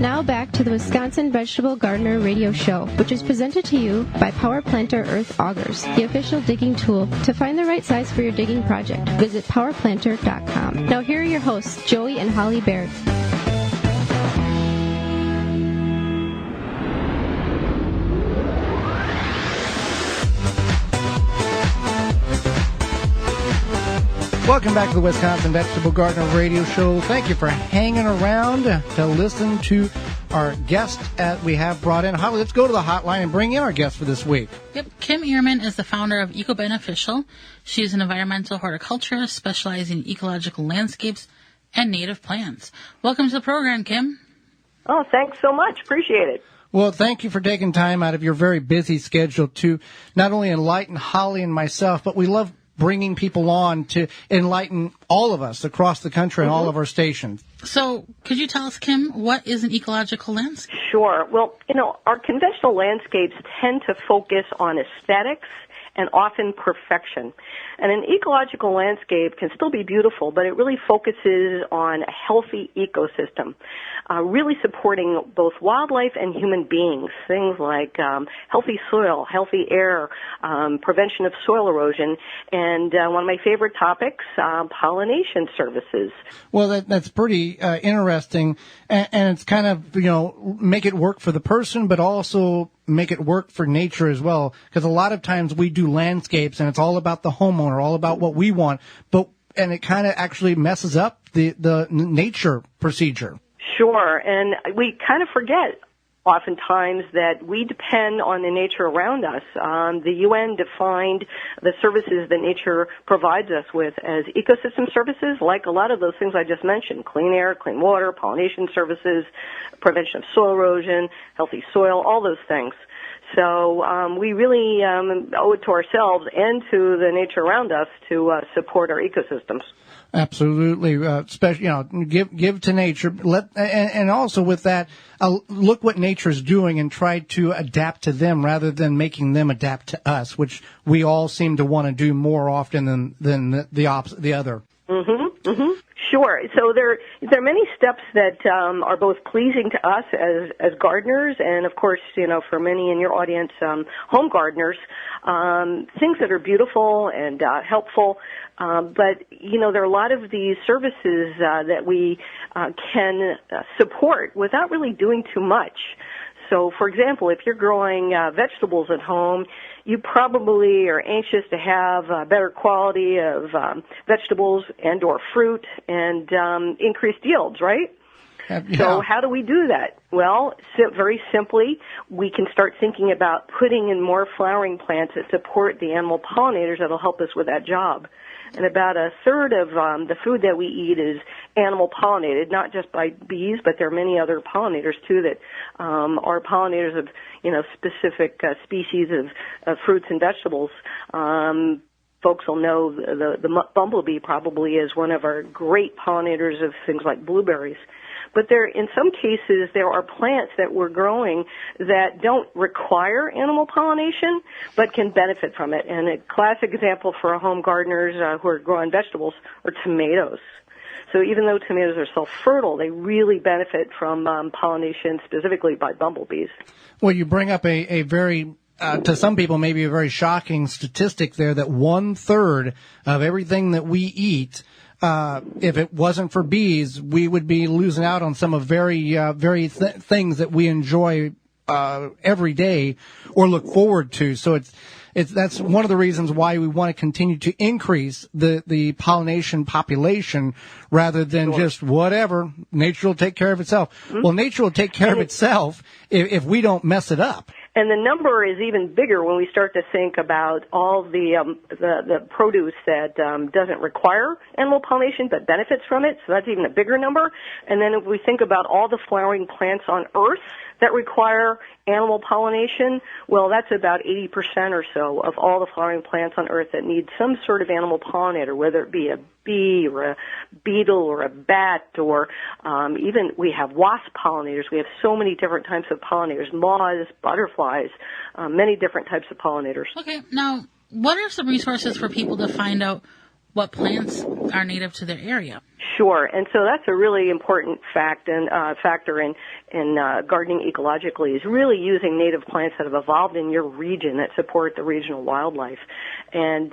Now back to the Wisconsin Vegetable Gardener Radio Show, which is presented to you by Power Planter Earth Augers, the official digging tool. To find the right size for your digging project, visit powerplanter.com. Now here are your hosts, Joey and Holly Baird. Welcome back to the Wisconsin Vegetable Gardener Radio Show. Thank you for hanging around to listen to our guest we have brought in. Holly, let's go to the hotline and bring in our guest for this week. Yep, Kim Eierman is the founder of Eco Beneficial. She's an environmental horticulturist specializing in ecological landscapes and native plants. Welcome to the program, Kim. Oh, thanks so much. Appreciate it. Well, thank you for taking time out of your very busy schedule to not only enlighten Holly and myself, but we love bringing people on to enlighten all of us across the country and all of our stations. So could you tell us, Kim, what is an ecological landscape? Sure. Well, our conventional landscapes tend to focus on aesthetics and often perfection. And an ecological landscape can still be beautiful, but it really focuses on a healthy ecosystem, really supporting both wildlife and human beings, things like healthy soil, healthy air, prevention of soil erosion, and one of my favorite topics, pollination services. Well, that's pretty interesting, and it's kind of, make it work for the person, but also make it work for nature as well, because a lot of times we do landscapes and it's all about the homeowner, all about what we want, and it kind of actually messes up the nature procedure. Sure, and we kind of forget oftentimes that we depend on the nature around us. The UN defined the services that nature provides us with as ecosystem services, like a lot of those things I just mentioned: clean air, clean water, pollination services, prevention of soil erosion, healthy soil, all those things. So we really owe it to ourselves and to the nature around us to support our ecosystems. Absolutely, especially give to nature. And also with that, look what nature's doing and try to adapt to them rather than making them adapt to us, which we all seem to want to do more often than the other. Mm-hmm. Mm-hmm. Sure. So there are many steps that are both pleasing to us as gardeners, and of course, for many in your audience, home gardeners, things that are beautiful and helpful. But there are a lot of these services that we can support without really doing too much. So, for example, if you're growing vegetables at home, you probably are anxious to have better quality of vegetables and or fruit and increased yields, right? Yeah. So how do we do that? Well, very simply, we can start thinking about putting in more flowering plants that support the animal pollinators that will help us with that job. And about a third of the food that we eat is animal pollinated, not just by bees, but there are many other pollinators too that are pollinators of specific species of fruits and vegetables. Folks will know the bumblebee probably is one of our great pollinators of things like blueberries. But in some cases, there are plants that we're growing that don't require animal pollination, but can benefit from it. And a classic example for home gardeners who are growing vegetables are tomatoes. So even though tomatoes are self-fertile, they really benefit from pollination, specifically by bumblebees. Well, you bring up a very to some people, maybe a very shocking statistic there, that 1/3 of everything that we eat, if it wasn't for bees, we would be losing out on some of very things that we enjoy every day or look forward to. So that's one of the reasons why we want to continue to increase the pollination population rather than just whatever. Nature will take care of itself. Mm-hmm. Well, nature will take care of itself if we don't mess it up. And the number is even bigger when we start to think about all the produce that doesn't require animal pollination but benefits from it. So that's even a bigger number. And then if we think about all the flowering plants on Earth that require animal pollination, well, that's about 80% or so of all the flowering plants on Earth that need some sort of animal pollinator, whether it be a bee or a beetle or a bat or even we have wasp pollinators. We have so many different types of pollinators, moths, butterflies, many different types of pollinators. Okay, now what are some resources for people to find out what plants are native to their area? Sure, and so that's a really important factor in gardening ecologically, is really using native plants that have evolved in your region that support the regional wildlife. And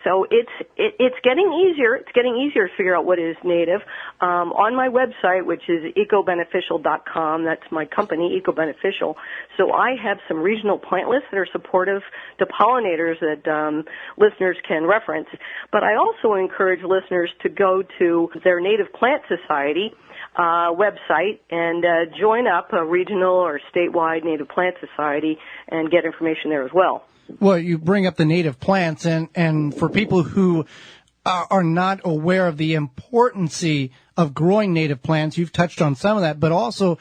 so it's getting easier. It's getting easier to figure out what is native. On my website, which is ecobeneficial.com, that's my company, EcoBeneficial. So I have some regional plant lists that are supportive to pollinators that listeners can reference. But I also encourage listeners to go to their Native Plant Society website and join up a regional or statewide Native Plant Society and get information there as well. Well, you bring up the native plants, and for people who are not aware of the importance of growing native plants, you've touched on some of that, but also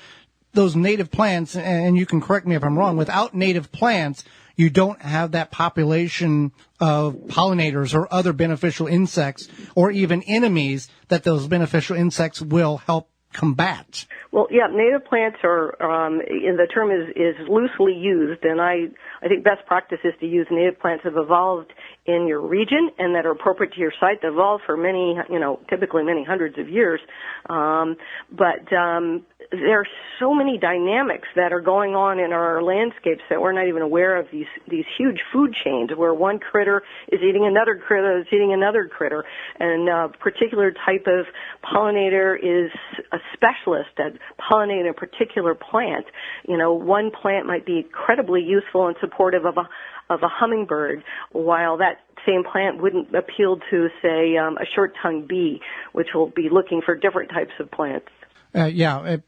those native plants, and you can correct me if I'm wrong, without native plants, you don't have that population of pollinators or other beneficial insects or even enemies that those beneficial insects will help combat. Well, yeah, native plants are, the term is loosely used, and I think best practice is to use native plants that have evolved in your region and that are appropriate to your site. They've evolved for many, typically many hundreds of years. But there are so many dynamics that are going on in our landscapes that we're not even aware of, these huge food chains where one critter is eating another critter that's eating another critter, and a particular type of pollinator is a specialist at pollinating a particular plant. One plant might be incredibly useful and supportive of a hummingbird, while that same plant wouldn't appeal to, say, a short-tongued bee, which will be looking for different types of plants.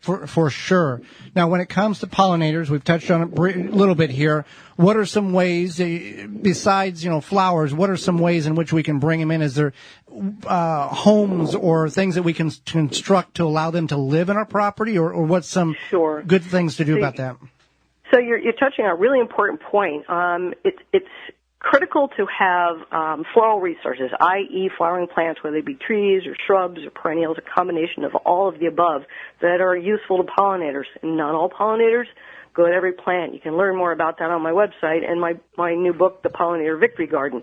For sure. Now, when it comes to pollinators, we've touched on it a little bit here. What are some ways, besides, flowers, what are some ways in which we can bring them in? Is there homes or things that we can construct to allow them to live in our property, or what's some good things to do about that? So you're touching on a really important point. It's critical to have floral resources, i.e. flowering plants, whether they be trees or shrubs or perennials, a combination of all of the above that are useful to pollinators. And not all pollinators go at every plant. You can learn more about that on my website and my new book, The Pollinator Victory Garden.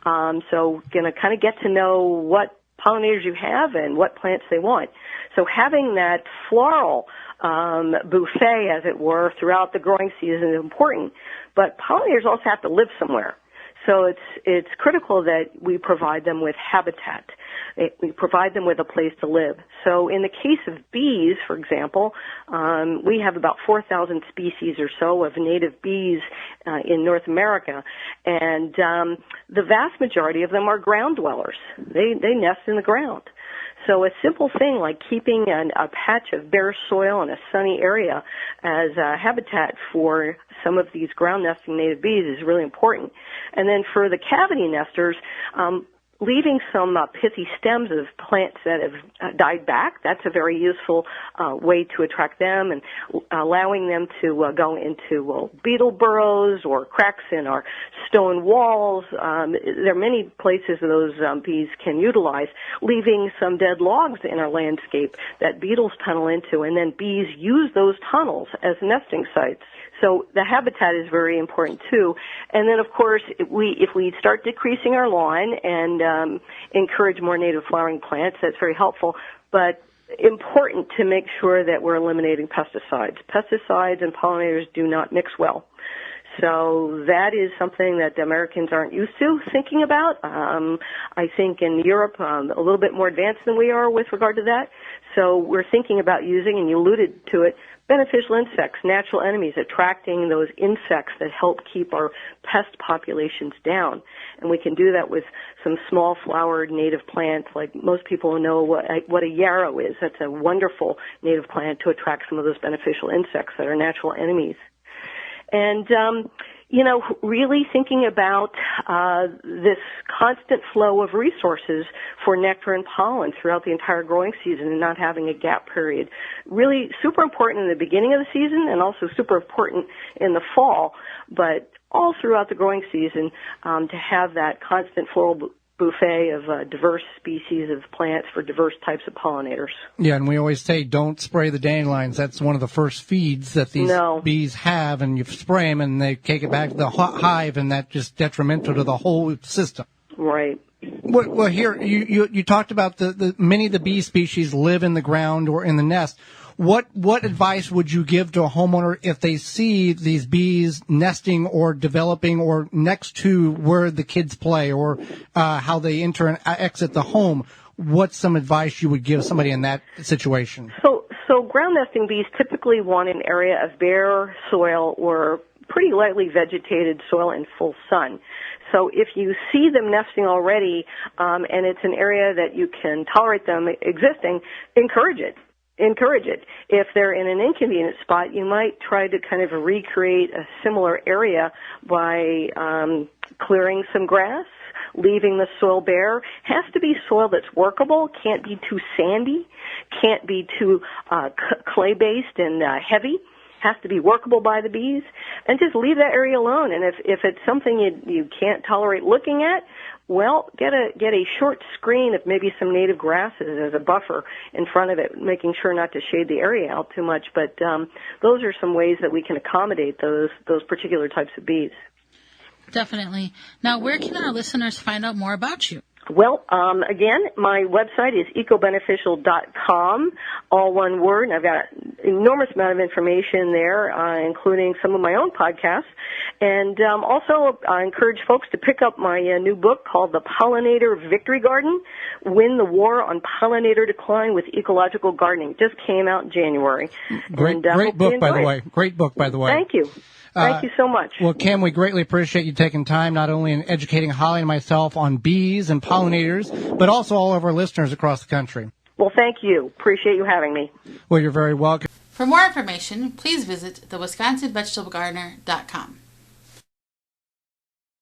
So going to kind of get to know what pollinators you have and what plants they want. So having that floral buffet, as it were, throughout the growing season is important. But pollinators also have to live somewhere. So it's critical that we provide them with habitat. We provide them with a place to live. So in the case of bees, for example, we have about 4,000 species or so of native bees in North America, and the vast majority of them are ground dwellers. They nest in the ground. So a simple thing like keeping a patch of bare soil in a sunny area as a habitat for some of these ground nesting native bees is really important. And then for the cavity nesters, leaving some pithy stems of plants that have died back, that's a very useful way to attract them, and allowing them to go into beetle burrows or cracks in our stone walls. There are many places those bees can utilize, leaving some dead logs in our landscape that beetles tunnel into, and then bees use those tunnels as nesting sites. So the habitat is very important too. And then, of course, if we start decreasing our lawn and encourage more native flowering plants, that's very helpful. But important to make sure that we're eliminating pesticides. Pesticides and pollinators do not mix well. So that is something that the Americans aren't used to thinking about. I think in Europe, a little bit more advanced than we are with regard to that. So we're thinking about using, and you alluded to it, beneficial insects, natural enemies, attracting those insects that help keep our pest populations down. And we can do that with some small flowered native plants, like most people know what a yarrow is. That's a wonderful native plant to attract some of those beneficial insects that are natural enemies. And, really thinking about this constant flow of resources for nectar and pollen throughout the entire growing season and not having a gap period. Really super important in the beginning of the season and also super important in the fall, but all throughout the growing season to have that constant floral buffet of diverse species of plants for diverse types of pollinators. Yeah, and we always say don't spray the dandelions. That's one of the first feeds that these bees have, and you spray them and they take it back to the hive, and that's just detrimental to the whole system. Right. Well, here you talked about the many of the bee species live in the ground or in the nest. What advice would you give to a homeowner if they see these bees nesting or developing or next to where the kids play or how they enter and exit the home? What's some advice you would give somebody in that situation? So ground nesting bees typically want an area of bare soil or pretty lightly vegetated soil in full sun. So if you see them nesting already, and it's an area that you can tolerate them existing, encourage it. If they're in an inconvenient spot, you might try to kind of recreate a similar area by clearing some grass, leaving the soil bare. Has to be soil that's workable, can't be too sandy, can't be too clay-based and heavy. Has to be workable by the bees, and just leave that area alone. And if it's something you can't tolerate looking at, well, get a short screen of maybe some native grasses as a buffer in front of it, making sure not to shade the area out too much. But those are some ways that we can accommodate those particular types of bees. Definitely. Now, where can our listeners find out more about you? Well, again, my website is ecobeneficial.com, all one word, and I've got an enormous amount of information there, including some of my own podcasts. And also, I encourage folks to pick up my new book called The Pollinator Victory Garden, Win the War on Pollinator Decline with Ecological Gardening. It just came out in January. Great book, by the way. Great book, by the way. Thank you. Thank you so much. Well, Kim, we greatly appreciate you taking time, not only in educating Holly and myself on bees and pollinators, but also all of our listeners across the country. Well, thank you. Appreciate you having me. Well, you're very welcome. For more information, please visit thewisconsinvegetablegardener.com.